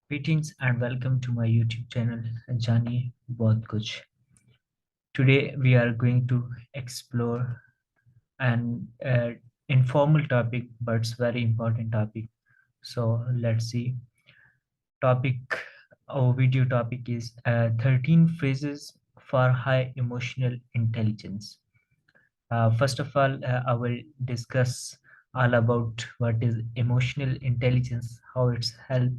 Greetings and welcome to my YouTube channel, Janiay Bht Kuch. Today we are going to explore an informal topic, but it's very important topic. So let's see. Topic, our video topic is 13 phrases for high emotional intelligence. First of all, I will discuss all about what is emotional intelligence, how it's help,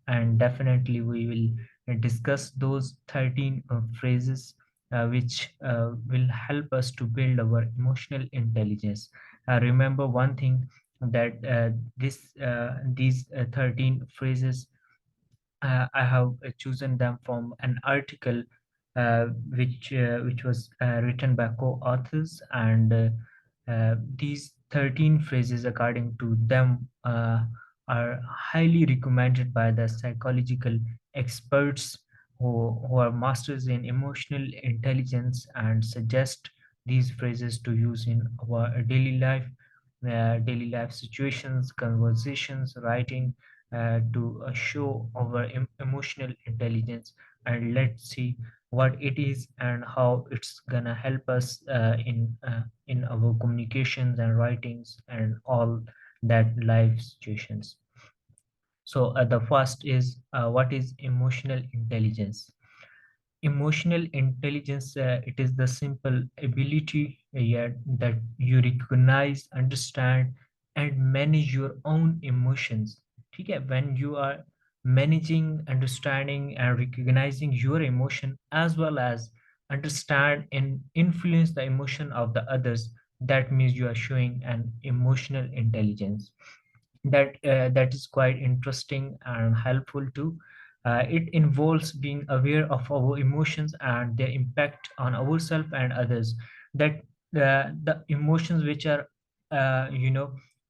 and definitely we will discuss those 13 phrases which will help us to build our emotional intelligence. Remember one thing that these 13 phrases I have chosen them from an article which was written by co-authors, and these 13 phrases, according to them, are highly recommended by the psychological experts who are masters in emotional intelligence and suggest these phrases to use in our daily life situations, conversations, writing, to show our emotional intelligence. And let's see what it is and how it's gonna help us in our communications and writings and all that life situations. So the first is, what is emotional intelligence? Emotional intelligence, it is the simple ability yet that you recognize, understand, and manage your own emotions. ठीक है? When you are managing, understanding, and recognizing your emotion, as well as understand and influence the emotion of the others, that means you are showing an emotional intelligence. That is quite interesting and helpful too. It involves being aware of our emotions and their impact on ourselves and others. That the emotions which are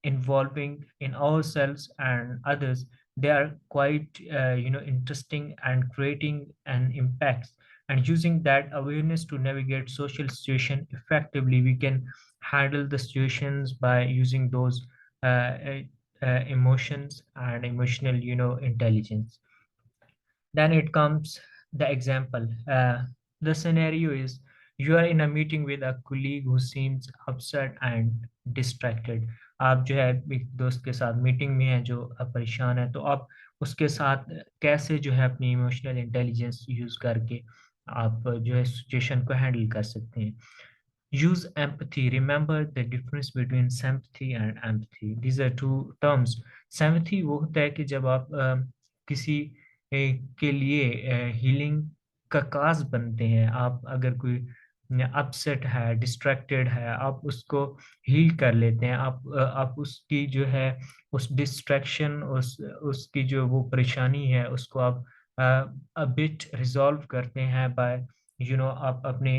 involving in ourselves and others, they are quite interesting and creating an impact. And using that awareness to navigate social situation effectively, we can handle the situations by using those emotions and emotional intelligence. Then it comes the example. The scenario is, you are in a meeting with a colleague who seems upset and distracted. आप जो है एक दोस्त के साथ meeting में है जो परेशान है, तो आप उसके साथ कैसे जो है अपनी इमोशनल इंटेलिजेंस यूज करके आप जो है सिचुएशन को हैंडल कर सकते हैं. Use empathy. Remember the difference between sympathy and empathy. These are two terms. Sympathy वो होता है कि जब आप किसी के लिए हीलिंग का काज बनते हैं. आप अगर कोई अपसेट है, डिस्ट्रैक्टेड है, आप उसको हील कर लेते हैं. आप उसकी जो है उस डिस्ट्रैक्शन, उसकी जो वो परेशानी है, उसको आप अ बिट रिजॉल्व करते हैं बाय आप अपने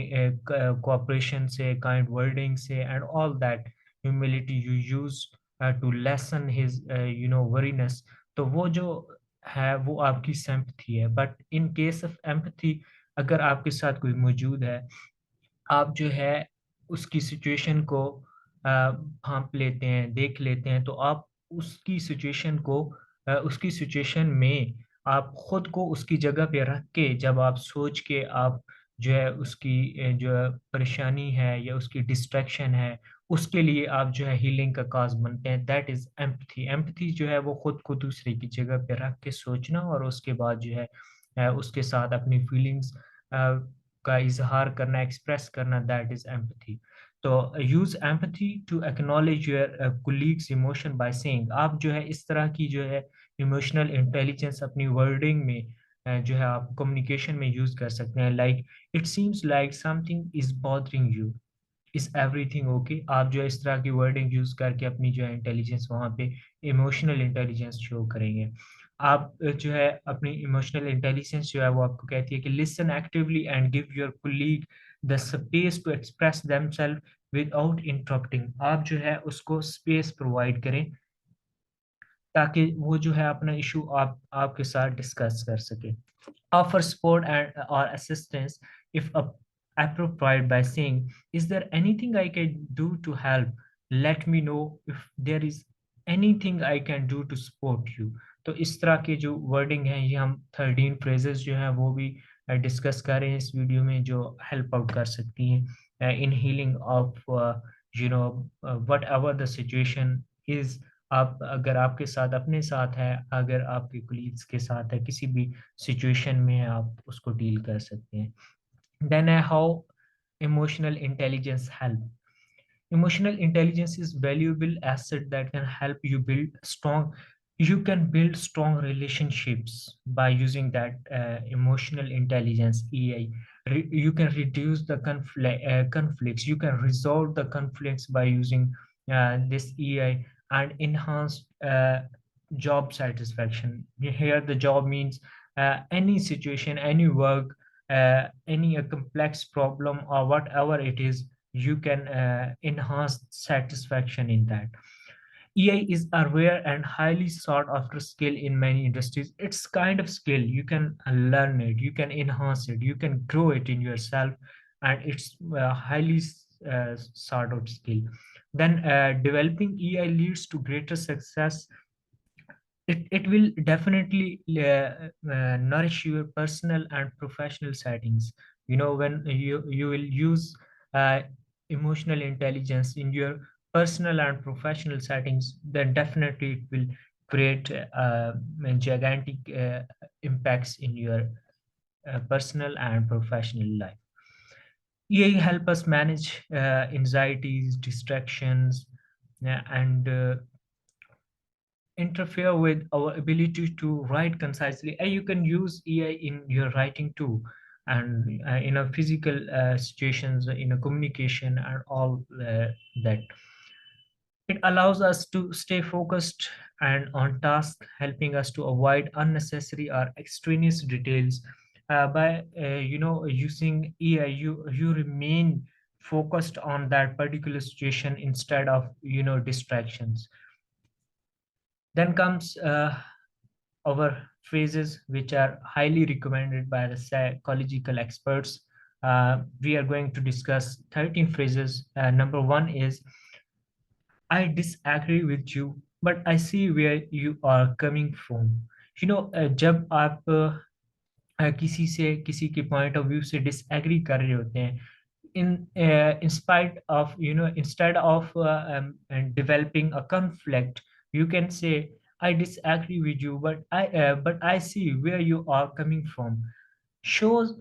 cooperation से, kind wording से, and all that humility you use to lessen his worriness. तो वो जो है वो आपकी sympathy है. But in case of empathy, अगर आपके साथ कोई मौजूद है, आप जो है उसकी सिचुएशन को भांप लेते हैं, देख लेते हैं, तो आप उसकी सिचुएशन को उसकी सिचुएशन में आप खुद को उसकी जगह पे रख के, जब आप सोच के आप जो है उसकी जो है परेशानी है या उसकी डिस्ट्रैक्शन है, उसके लिए आप जो है हीलिंग का काज बनते हैं. That is empathy. एम्पैथी जो है वो खुद को दूसरे की जगह पे रख के सोचना, और उसके बाद जो है उसके साथ अपनी फीलिंग्स का इजहार करना, एक्सप्रेस करना. That is empathy. तो use empathy to acknowledge your colleagues emotion by saying. आप जो है इस तरह की जो है इमोशनल इंटेलिजेंस अपनी वर्डिंग में जो है आप कम्युनिकेशन में यूज कर सकते हैं. Like, it seems like something is bothering you, is everything okay. आप जो है इस तरह की वर्डिंग यूज करके अपनी जो है इंटेलिजेंस वहाँ पे इमोशनल इंटेलिजेंस शो करेंगे. आप जो है अपनी इमोशनल इंटेलिजेंस जो है वो आपको कहती है कि listen actively and give your colleague the space to express themselves without interrupting. आप जो है उसको स्पेस प्रोवाइड करें ताकि वो जो है अपना इशू आपके साथ डिस्कस कर सके. Offer support and or assistance if appropriate by saying, is there anything I can do to help? Let me know if there is anything I can do to support you. तो इस तरह के जो wording है, ये हम 13 phrases जो है वो भी डिस्कस कर रहे हैं इस वीडियो में, जो हेल्प आउट कर सकती हैं इन healing of you know what ever the situation is. आप अगर आपके साथ अपने साथ है, अगर आपके कोलीग्स के साथ है, किसी भी सिचुएशन में है, आप उसको डील कर सकते हैं। देन है how emotional intelligence help. Emotional intelligence is valuable asset that can help you build strong. You can build strong relationships by using that emotional intelligence (EI). You can reduce the conflicts. You can resolve the conflicts by using this EI and enhance job satisfaction. Here, the job means any situation, any work, any complex problem or whatever it is, you can enhance satisfaction in that. EI is a rare and highly sought after skill in many industries. It's kind of skill. You can learn it, you can enhance it, you can grow it in yourself, and it's highly sought out skill. Then developing EI leads to greater success. It will definitely nourish your personal and professional settings. When you will use uh, emotional intelligence in your personal and professional settings, then definitely it will create gigantic impacts in your personal and professional life. EA help us manage anxieties, distractions, and interfere with our ability to write concisely. And you can use AI in your writing too, and in a physical situations, in a communication, and all that. It allows us to stay focused and on task, helping us to avoid unnecessary or extraneous details. By using AI, you remain focused on that particular situation instead of distractions. Then comes our phrases which are highly recommended by the psychological experts. We are going to discuss 13 phrases. Number one is, I disagree with you, but I see where you are coming from. जब आप किसी से, किसी के point of view से disagree कर रहे होते हैं, in spite of, instead of developing a conflict, you can say, I disagree with you, but I see where you are coming from. Shows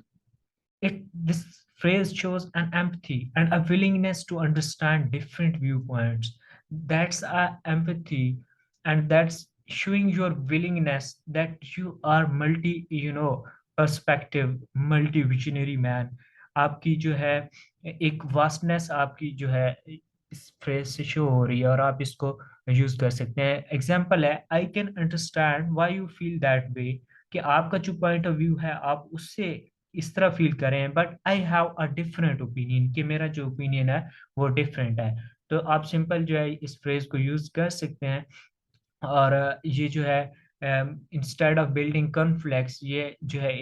it This phrase shows an empathy and a willingness to understand different viewpoints. That's a empathy, and that's showing your willingness that you are multi, perspective, multi visionary man. आपकी जो है एक vastness, आपकी जो है इस phrase से show हो रही है, और आप इसको यूज कर सकते हैं। एग्जाम्पल है, I can understand why you feel that way, कि आपका जो पॉइंट ऑफ व्यू है आप उससे इस तरह फील करें, but I have a different opinion, कि मेरा जो ओपिनियन है वो डिफरेंट है। तो आप सिंपल जो है इस फ्रेज को यूज कर सकते हैं, और ये जो है इंस्टेड ऑफ बिल्डिंग कॉन्फ्लिक्ट्स, ये जो है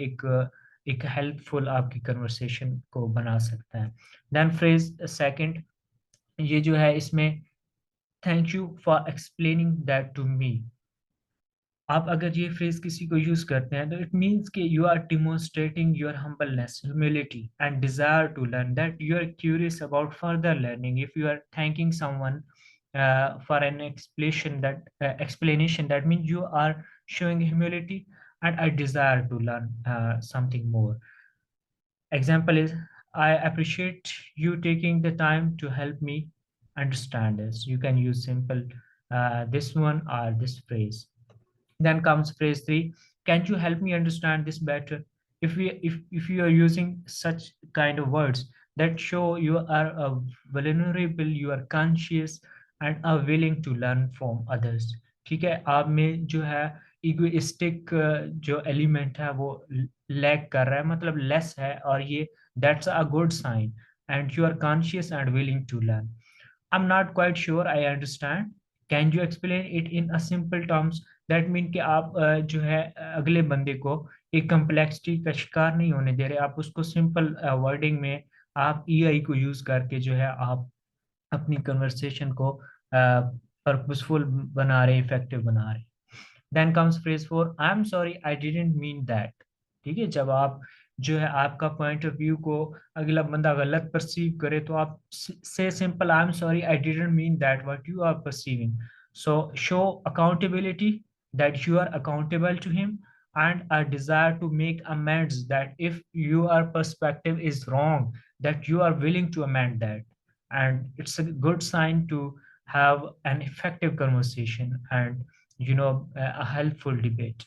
एक हेल्पफुल आपकी कन्वर्सेशन को बना सकता है। देन फ्रेज सेकंड, ये जो है इसमें, thank you for explaining that to me. आप अगर ये फ्रेज किसी को यूज करते हैं, तो इट मीन्स कि you are demonstrating your humbleness, humility and desire to learn, that you are curious about further learning. If you are thanking someone for an explanation, that means you are showing humility and a desire to learn something more. Example is, I appreciate you taking the time to help me understand this. You can use simple this one or this phrase. Then comes phrase three. Can you help me understand this better? If you are using such kind of words that show you are vulnerable, you are conscious and are willing to learn from others. ठीक है, आप में जो है egoistic जो element है वो lack कर रहा है, मतलब लेस है, और ये that's a good sign, and you are conscious and willing to learn. I'm not quite sure I understand. Can you explain it in a simple terms? That mean कि आप जो है अगले बंदे को एक कम्प्लेक्सिटी का शिकार नहीं होने दे रहे, आप उसको सिंपल वर्डिंग में आप ईआई को यूज करके जो है आप अपनी कन्वर्सेशन को पर्पसफुल बना रहे, इफेक्टिव बना रहे। Then comes phrase four, I am sorry I didn't mean that. ठीक है, जब आप जो है आपका पॉइंट ऑफ व्यू को अगला बंदा गलत परसीव करे तो आप से simple, I am sorry I didn't mean that what you are perceiving. So show accountability, that you are accountable to him, and a desire to make amends, that if your perspective is wrong, that you are willing to amend that. And it's a good sign to have an effective conversation and a helpful debate.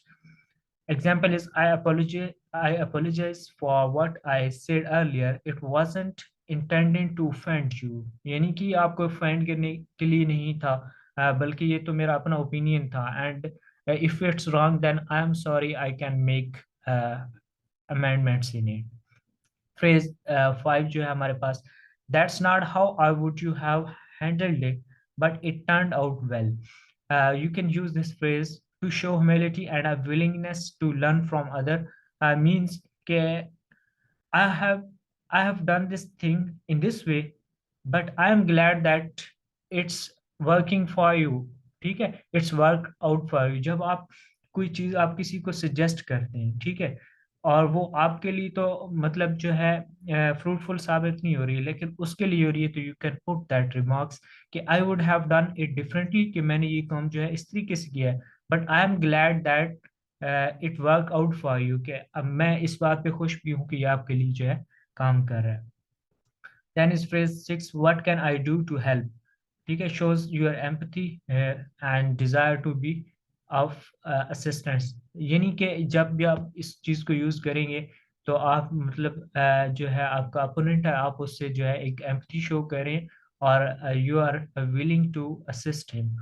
Example is, I apologize for what I said earlier. It wasn't intended to offend you. यानी कि आपको offend करने के लिए नहीं था, बल्कि ये तो मेरा अपना opinion था. And if it's wrong, then I'm sorry. I can make amendments in it. Phrase 5 जो है हमारे पास, that's not how I would you have handled it, but it turned out well. You can use this phrase to show humility and a willingness to learn from other. Means के I have I have done this thing in this way, but I am glad that it's working for you. ठीक है, it's work out for you. जब आप कोई चीज आप किसी को सजेस्ट करते हैं, ठीक है, और वो आपके लिए तो मतलब जो है फ्रूटफुल साबित नहीं हो रही है, लेकिन उसके लिए हो रही है, तो you can put that remarks कि I would have done it differently, कि मैंने ये काम जो है इस तरीके से किया है, but I am glad that it work out for you, कि अब मैं इस बात पे खुश भी हूँ कि ये आपके लिए जो है काम कर रहा है. Then is phrase 6, what can I do to help. ठीक है, shows your empathy and desire to be of assistance. यानी कि जब भी आप इस चीज़ को यूज़ करेंगे, तो आप मतलब जो है आपका अपोनेंट है, आप उससे जो है एक एम्पथी शो करें, और you are willing to assist him.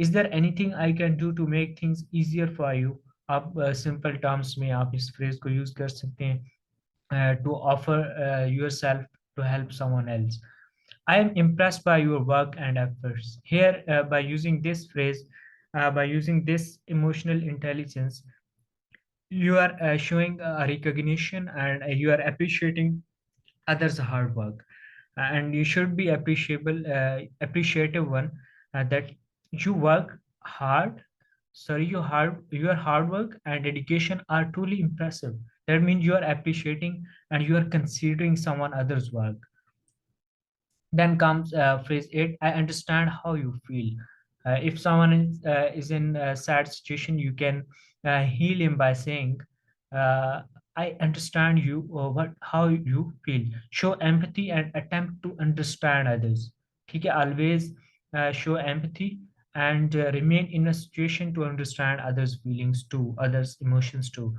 Is there anything I can do to make things easier for you. आप सिंपल टर्म्स में आप इस फ्रेज को यूज़ कर सकते हैं, to offer yourself to help someone else. I am impressed by your work and efforts. Here, by using this phrase, by using this emotional intelligence, you are showing a recognition, and you are appreciating others' hard work. And you should be appreciative one, that you work hard. Sorry, your hard work and dedication are truly impressive. That means you are appreciating and you are considering someone other's work. Then comes phrase 8, I understand how you feel. If someone is in a sad situation, you can heal him by saying, I understand you, or what how you feel. Show empathy and attempt to understand others. ठीक है, always show empathy and remain in a situation to understand others' feelings too, others' emotions too.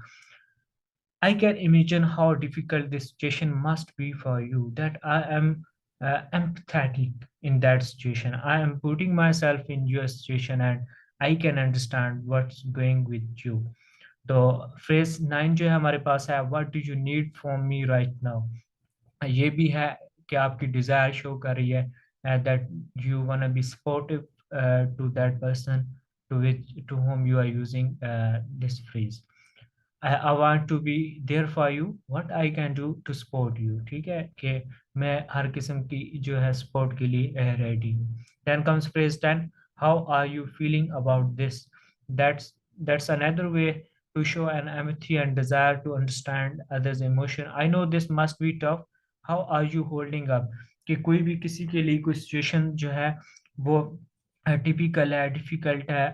I can imagine how difficult this situation must be for you. That I am empathetic in that situation. I am putting myself in your situation, and I can understand what's going with you. तो phrase 9 जो है हमारे पास है, what do you need from me right now. ये भी है कि आपकी desire show कर रही है, that you wanna be supportive to that person to whom you are using this phrase. I want to be there for you, what I can do to support you. ठीक है, कि मैं हर किस्म की जो है support के लिए ready हूँ. Then comes phrase 10, how are you feeling about this. That's another way to show an empathy and desire to understand others emotion. I know this must be tough, how are you holding up. कि कोई भी किसी के लिए कोई situation जो है वो टिपिकल है, डिफिकल्ट है,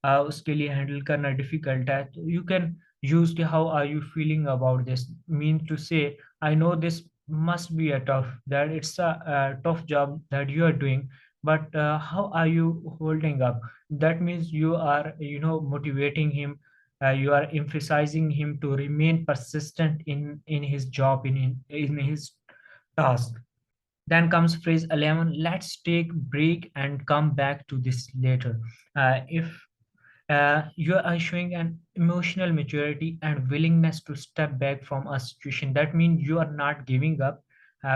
उसके लिए हैंडल करना डिफिकल्ट है, तो you can use the how are you feeling about this, mean to say, I know this must be a tough, that it's a tough job that you are doing, but how are you holding up. That means you are motivating him, you are emphasizing him to remain persistent in his job, in his task. Then comes phrase 11, let's take break and come back to this later. If you are showing an emotional maturity and willingness to step back from a situation, that means you are not giving up,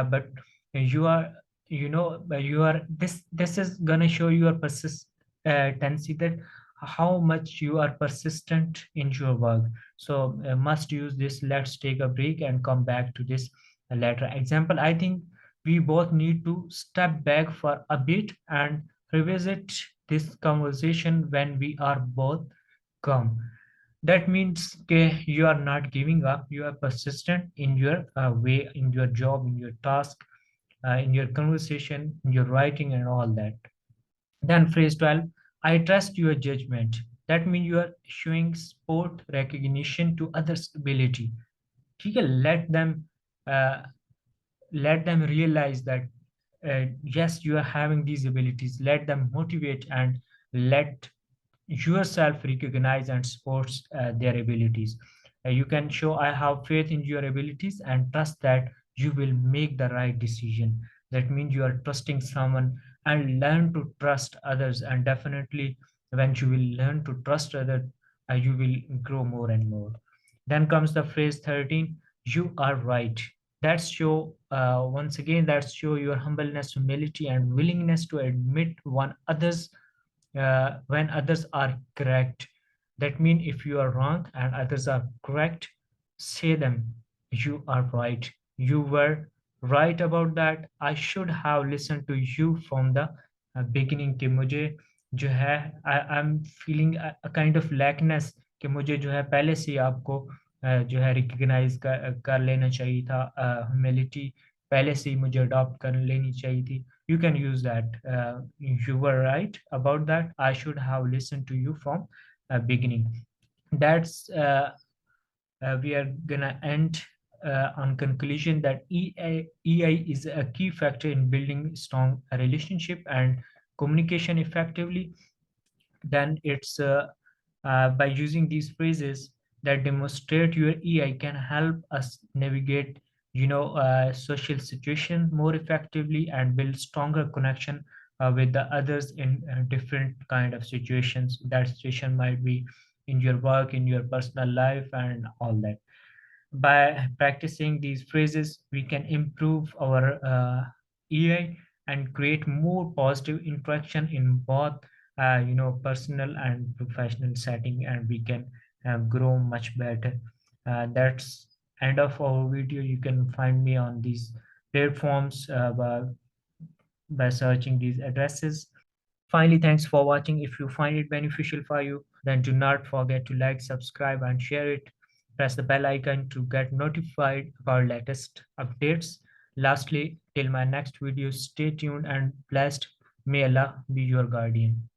but you are you are this is gonna show your persistency, that how much you are persistent in your work. So must use this, let's take a break and come back to this later. Example, I think we both need to step back for a bit and revisit this conversation when we are both come. That means okay, you are not giving up, you are persistent in your way, in your job, in your task, in your conversation, in your writing, and all that. Then phrase 12, I trust your judgment. That means you are showing sport recognition to others' ability. ठीक है, uh, let them realize that yes, you are having these abilities. Let them motivate and let yourself recognize and supports their abilities. You can show I have faith in your abilities and trust that you will make the right decision. That means you are trusting someone, and learn to trust others. And definitely, when you will learn to trust others, you will grow more and more. Then comes the phrase 13, you are right. That show once again, that show your humbleness, humility, and willingness to admit one others when others are correct. That means if you are wrong and others are correct, say them, you are right. You were right about that. I should have listened to you from the beginning कि मुझे जो है I'm feeling a kind of lackness कि मुझे जो है पहले से ही आपको जो है रिकग्नाइज कर लेना चाहिए था, ह्यूमिलिटी पहले से ही मुझे अडॉप्ट कर लेनी चाहिए थी. You can use that. You were right about that. I should have listened to you from beginning. That's we are gonna end on conclusion that EI is a key factor in building strong relationship and communication effectively. Then it's by using these phrases that demonstrate your EI can help us navigate, social situation more effectively and build stronger connection with the others in different kind of situations. That situation might be in your work, in your personal life, and all that. By practicing these phrases, we can improve our EI and create more positive interaction in both, personal and professional setting, and we can grow much better. That's end of our video. You can find me on these platforms by searching these addresses. Finally, thanks for watching. If you find it beneficial for you, then do not forget to like, subscribe, and share it. Press the bell icon to get notified about latest updates. Lastly, till my next video, stay tuned and blessed. May Allah be your guardian.